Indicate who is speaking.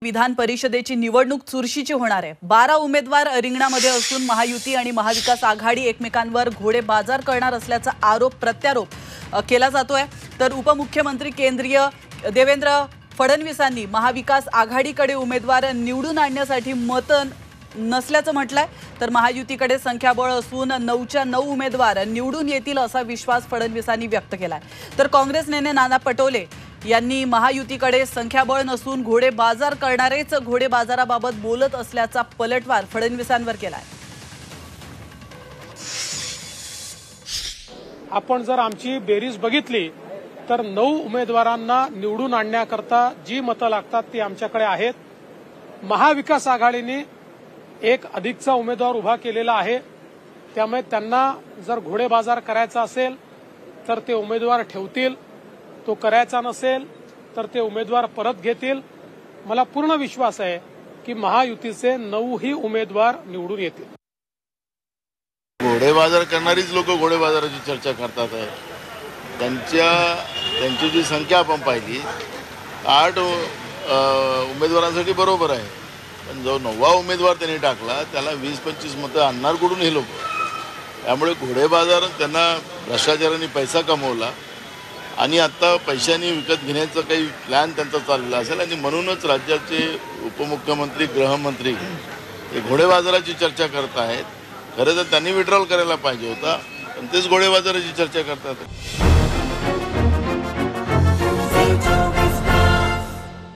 Speaker 1: विधान परिषदेची निवडणूक चुरशीची होणार आहे। 12 उमेदवार रिंगणामध्ये असून महायुती आणि महाविकास आघाडी एकमेकांवर घोडेबाजार करणार असल्याचा आरोप प्रत्यारोप केला जातोय। तर उपमुख्यमंत्री केंद्रीय देवेंद्र फडणवीसांनी महाविकास आघाडीकडे उमेदवार निवडून आणण्यासाठी मत नसल्याचं म्हटलंय। तर महायुतीकडे संख्याबळ असून 9च्या 9 उमेदवार निवडून येतील असा विश्वास फडणवीसांनी व्यक्त केलाय। तर काँग्रेस नेते नाना पटोले यांनी महायुतीकडे संख्याबळ नसून घोडेबाजार करणारेच घोडेबाजाराबाबत बोलत असल्याचा पलटवार फडणवीसांवर केलाय।
Speaker 2: आपण जर आमची बेरीज बघितली तर 9 उमेदवारांना निवडून आणण्याकरता जी मतं लागतात ती आमच्याकडे आहेत। महाविकास आघाडीने एक अधिकचा उमेदवार उभा केलेला आहे, त्यामुळे त्यांना जर घोडेबाजार करायचा असेल तर ते उमेदवार ठेवतील, तो करायचा नसेल तर ते उमेदवार परत घेतील। मला पूर्ण विश्वास आहे की महायुतीचे 9ही उमेदवार निवडून येतील।
Speaker 3: घोडेबाजार करणारीच लोक घोडेबाजाराची चर्चा करतात आहे। त्यांची जी संख्या आपण पाहिली 8 उमेदवारांसाठी बरोबर आहे, पण जो 9वा उमेदवार त्यांनी टाकला त्याला 20-25 मतं आणणार कुठून हे लोक। त्यामुळे घोडेबाजार त्यांना भ्रष्टाचाराने पैसा कमवला आणि आता पैशांनी विकत घेण्याचा काही प्लॅन त्यांचा चाललेला असेल आणि म्हणूनच राज्याचे उपमुख्यमंत्री गृहमंत्री हे घोडेबाजाराची चर्चा करत आहेत। खरं तर त्यांनी विड्रॉल करायला पाहिजे होता, पण तेच घोडेबाजाराची चर्चा करतात।